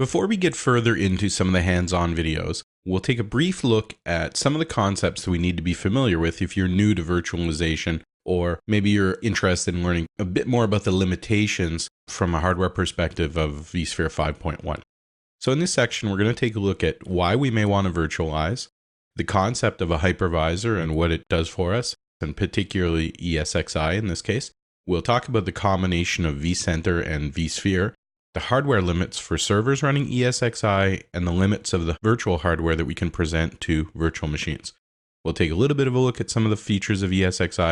Before we get further into some of the hands-on videos, we'll take a brief look at some of the concepts that we need to be familiar with if you're new to virtualization, or maybe you're interested in learning a bit more about the limitations from a hardware perspective of vSphere 5.1. So in this section, we're going to take a look at why we may want to virtualize, the concept of a hypervisor and what it does for us, and particularly ESXi in this case. We'll talk about the combination of vCenter and vSphere, the hardware limits for servers running ESXi, and the limits of the virtual hardware that we can present to virtual machines. We'll take a little bit of a look at some of the features of ESXi,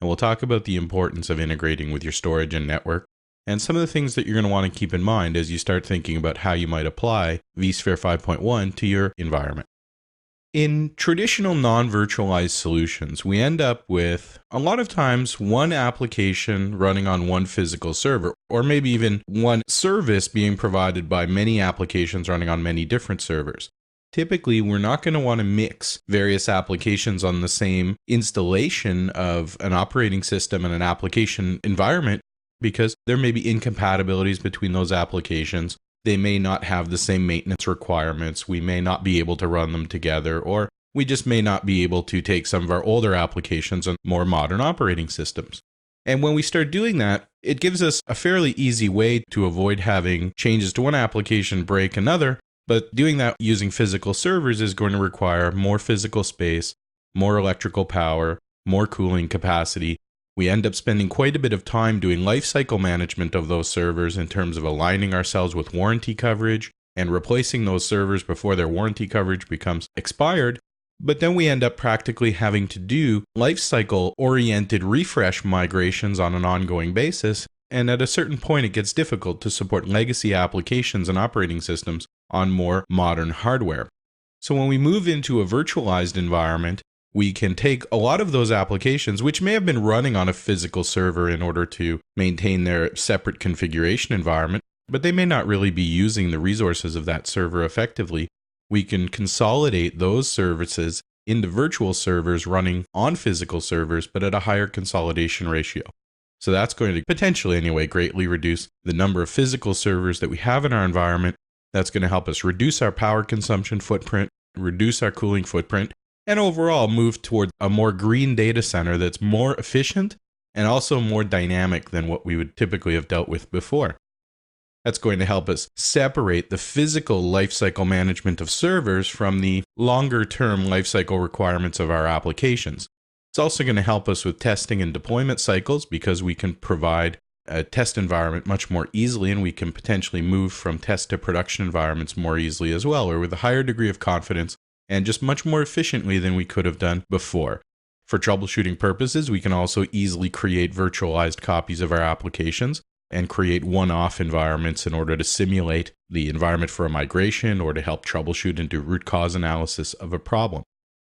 and we'll talk about the importance of integrating with your storage and network, and some of the things that you're going to want to keep in mind as you start thinking about how you might apply vSphere 5.1 to your environment. In traditional non-virtualized solutions, we end up with a lot of times one application running on one physical server, or maybe even one service being provided by many applications running on many different servers. Typically, we're not going to want to mix various applications on the same installation of an operating system and an application environment because there may be incompatibilities between those applications. They may not have the same maintenance requirements. We may not be able to run them together, or we just may not be able to take some of our older applications on more modern operating systems. And when we start doing that, it gives us a fairly easy way to avoid having changes to one application break another. But doing that using physical servers is going to require more physical space, more electrical power, more cooling capacity. We end up spending quite a bit of time doing lifecycle management of those servers in terms of aligning ourselves with warranty coverage and replacing those servers before their warranty coverage becomes expired. But then we end up practically having to do lifecycle-oriented refresh migrations on an ongoing basis. And at a certain point, it gets difficult to support legacy applications and operating systems on more modern hardware. So when we move into a virtualized environment, we can take a lot of those applications, which may have been running on a physical server in order to maintain their separate configuration environment, but they may not really be using the resources of that server effectively. We can consolidate those services into virtual servers running on physical servers, but at a higher consolidation ratio. So that's going to potentially, anyway, greatly reduce the number of physical servers that we have in our environment. That's going to help us reduce our power consumption footprint, reduce our cooling footprint, and overall move toward a more green data center that's more efficient and also more dynamic than what we would typically have dealt with before. That's going to help us separate the physical lifecycle management of servers from the longer-term lifecycle requirements of our applications. It's also going to help us with testing and deployment cycles because we can provide a test environment much more easily, and we can potentially move from test to production environments more easily as well, or with a higher degree of confidence and just much more efficiently than we could have done before. For troubleshooting purposes, we can also easily create virtualized copies of our applications and create one-off environments in order to simulate the environment for a migration or to help troubleshoot and do root cause analysis of a problem.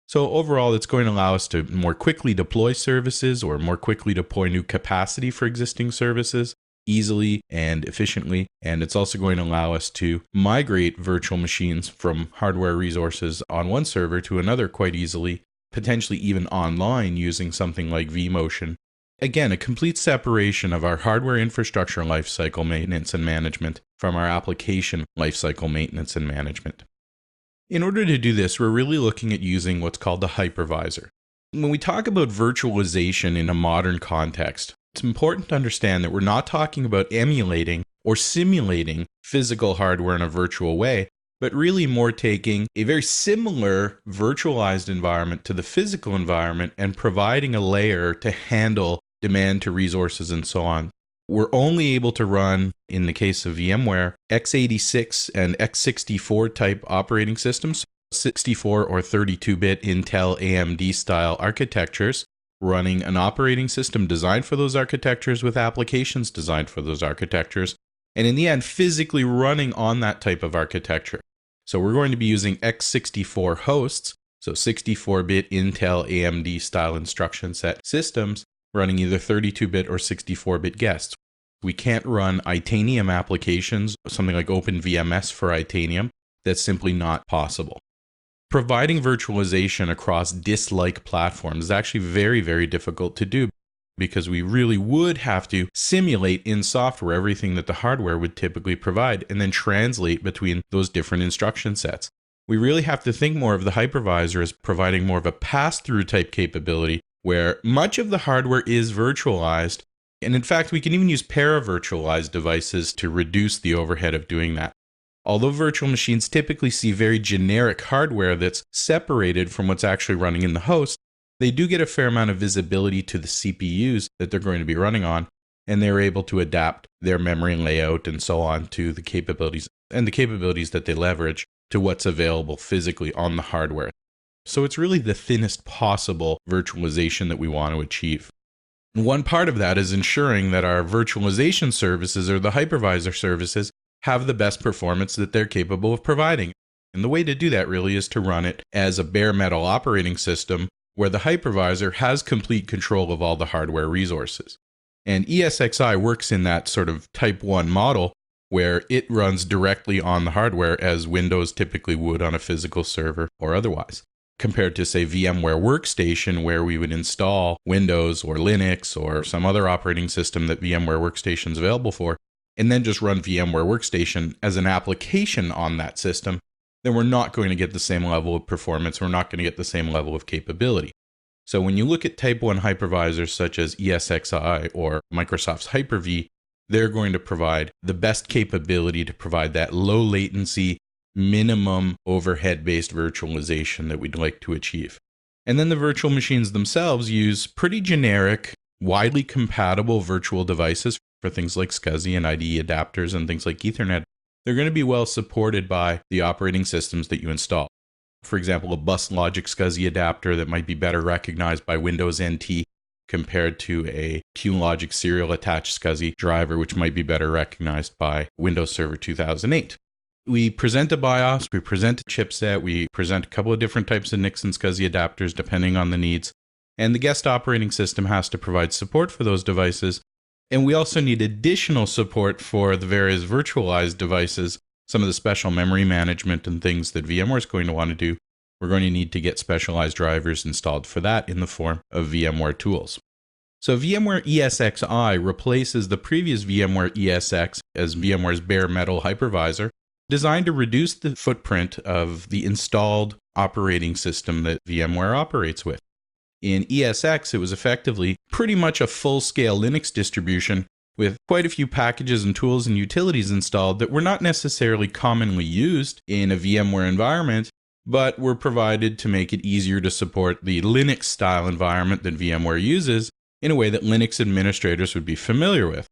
So overall, it's going to allow us to more quickly deploy services or more quickly deploy new capacity for existing services easily and efficiently. And it's also going to allow us to migrate virtual machines from hardware resources on one server to another quite easily, potentially even online using something like vMotion. Again, a complete separation of our hardware infrastructure lifecycle maintenance and management from our application lifecycle maintenance and management. In order to do this, we're really looking at using what's called the hypervisor. When we talk about virtualization in a modern context, it's important to understand that we're not talking about emulating or simulating physical hardware in a virtual way, but really more taking a very similar virtualized environment to the physical environment and providing a layer to handle demand to resources and so on. We're only able to run, in the case of VMware, x86 and x64 type operating systems, 64 or 32-bit Intel AMD style architectures, running an operating system designed for those architectures with applications designed for those architectures, and in the end, physically running on that type of architecture. So we're going to be using x64 hosts, so 64-bit Intel AMD style instruction set systems, running either 32-bit or 64-bit guests. We can't run Itanium applications, something like OpenVMS for Itanium. That's simply not possible. Providing virtualization across disk-like platforms is actually very, very difficult to do because we really would have to simulate in software everything that the hardware would typically provide and then translate between those different instruction sets. We really have to think more of the hypervisor as providing more of a pass-through type capability where much of the hardware is virtualized. And in fact, we can even use para-virtualized devices to reduce the overhead of doing that. Although virtual machines typically see very generic hardware that's separated from what's actually running in the host, they do get a fair amount of visibility to the CPUs that they're going to be running on, and they're able to adapt their memory layout and so on to the capabilities that they leverage to what's available physically on the hardware. So it's really the thinnest possible virtualization that we want to achieve. And one part of that is ensuring that our virtualization services or the hypervisor services have the best performance that they're capable of providing. And the way to do that really is to run it as a bare metal operating system where the hypervisor has complete control of all the hardware resources. And ESXi works in that sort of type 1 model where it runs directly on the hardware as Windows typically would on a physical server or otherwise, compared to, say, VMware Workstation, where we would install Windows or Linux or some other operating system that VMware Workstation is available for, and then just run VMware Workstation as an application on that system. Then we're not going to get the same level of performance. We're not going to get the same level of capability. So when you look at Type 1 hypervisors such as ESXi or Microsoft's Hyper-V, they're going to provide the best capability to provide that low latency, minimum overhead-based virtualization that we'd like to achieve. And then the virtual machines themselves use pretty generic, widely compatible virtual devices for things like SCSI and IDE adapters and things like Ethernet. They're going to be well supported by the operating systems that you install. For example, a bus logic SCSI adapter that might be better recognized by Windows NT compared to a QLogic serial attached SCSI driver, which might be better recognized by Windows Server 2008. We present a BIOS, we present a chipset, we present a couple of different types of NICs and SCSI adapters depending on the needs, and the guest operating system has to provide support for those devices. And we also need additional support for the various virtualized devices, some of the special memory management and things that VMware is going to want to do. We're going to need to get specialized drivers installed for that in the form of VMware tools. So VMware ESXi replaces the previous VMware ESX as VMware's bare metal hypervisor, designed to reduce the footprint of the installed operating system that VMware operates with. In ESX, it was effectively pretty much a full-scale Linux distribution with quite a few packages and tools and utilities installed that were not necessarily commonly used in a VMware environment, but were provided to make it easier to support the Linux-style environment that VMware uses in a way that Linux administrators would be familiar with.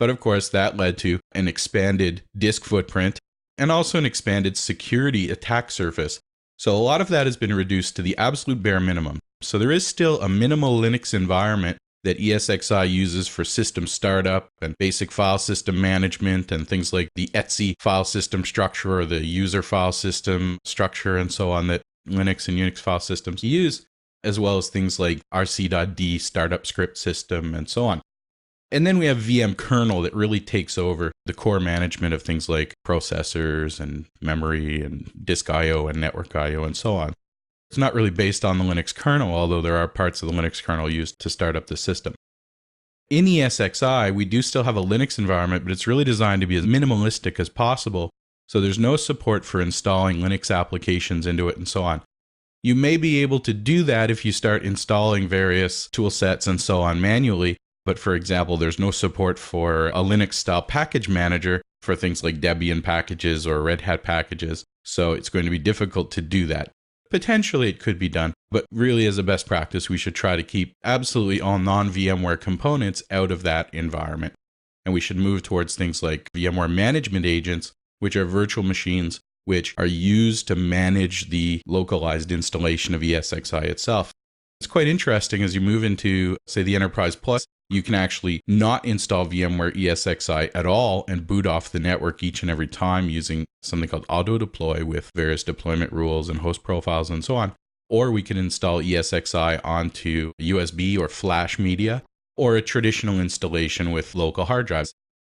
But of course, that led to an expanded disk footprint and also an expanded security attack surface. So a lot of that has been reduced to the absolute bare minimum. So there is still a minimal Linux environment that ESXi uses for system startup and basic file system management and things like the etc file system structure or the user file system structure and so on that Linux and Unix file systems use, as well as things like rc.d startup script system and so on. And then we have VM kernel that really takes over the core management of things like processors and memory and disk I/O and network I/O and so on. It's not really based on the Linux kernel, although there are parts of the Linux kernel used to start up the system. In ESXi, we do still have a Linux environment, but it's really designed to be as minimalistic as possible, so there's no support for installing Linux applications into it and so on. You may be able to do that if you start installing various tool sets and so on manually, but for example, there's no support for a Linux-style package manager for things like Debian packages or Red Hat packages, so it's going to be difficult to do that. Potentially it could be done, but really as a best practice, we should try to keep absolutely all non-VMware components out of that environment. And we should move towards things like VMware management agents, which are virtual machines which are used to manage the localized installation of ESXi itself. It's quite interesting as you move into, say, the Enterprise Plus, you can actually not install VMware ESXi at all and boot off the network each and every time using something called auto deploy with various deployment rules and host profiles and so on. Or we can install ESXi onto USB or flash media or a traditional installation with local hard drives,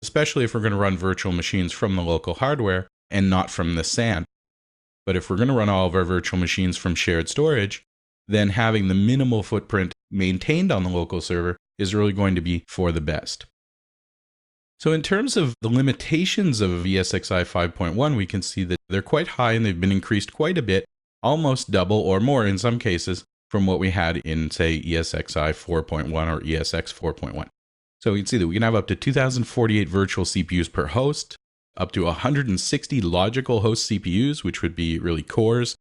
especially if we're going to run virtual machines from the local hardware and not from the SAN. But if we're going to run all of our virtual machines from shared storage, then having the minimal footprint maintained on the local server is really going to be for the best. So in terms of the limitations of ESXi 5.1, we can see that they're quite high and they've been increased quite a bit, almost double or more in some cases from what we had in, say, ESXi 4.1 or ESX 4.1. So we can see that we can have up to 2,048 virtual CPUs per host, up to 160 logical host CPUs, which would be really cores,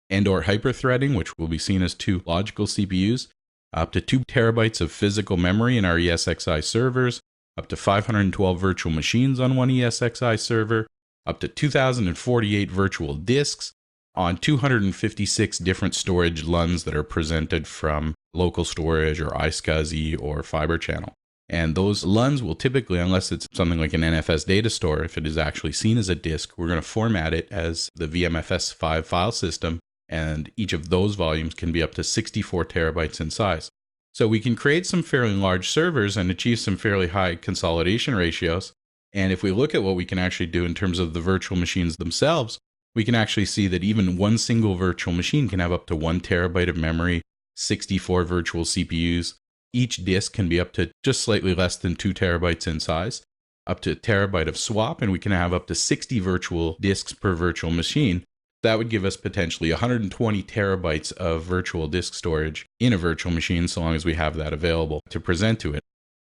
and or hyperthreading, which will be seen as 2 logical CPUs, up to 2 terabytes of physical memory in our ESXi servers, up to 512 virtual machines on one ESXi server, up to 2,048 virtual disks on 256 different storage LUNs that are presented from local storage or iSCSI or Fiber Channel. And those LUNs will typically, unless it's something like an NFS data store, if it is actually seen as a disk, we're going to format it as the VMFS5 file system, and each of those volumes can be up to 64 terabytes in size. So we can create some fairly large servers and achieve some fairly high consolidation ratios. And if we look at what we can actually do in terms of the virtual machines themselves, we can actually see that even one single virtual machine can have up to 1 terabyte of memory, 64 virtual CPUs. Each disk can be up to just slightly less than 2 terabytes in size, up to a terabyte of swap, and we can have up to 60 virtual disks per virtual machine. That would give us potentially 120 terabytes of virtual disk storage in a virtual machine, so long as we have that available to present to it.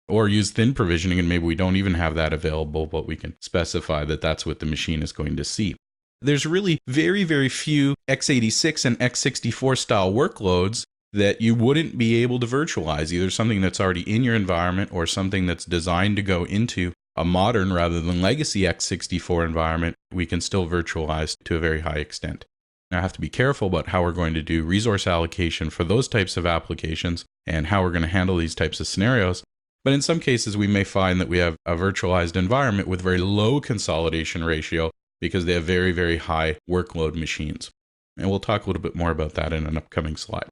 Or use thin provisioning, and maybe we don't even have that available, but we can specify that that's what the machine is going to see. There's really very, very few x86 and x64 style workloads that you wouldn't be able to virtualize, either something that's already in your environment or something that's designed to go into a modern rather than legacy x64 environment. We can still virtualize to a very high extent. Now, I have to be careful about how we're going to do resource allocation for those types of applications and how we're going to handle these types of scenarios. But in some cases, we may find that we have a virtualized environment with very low consolidation ratio because they have very, very high workload machines. And we'll talk a little bit more about that in an upcoming slide.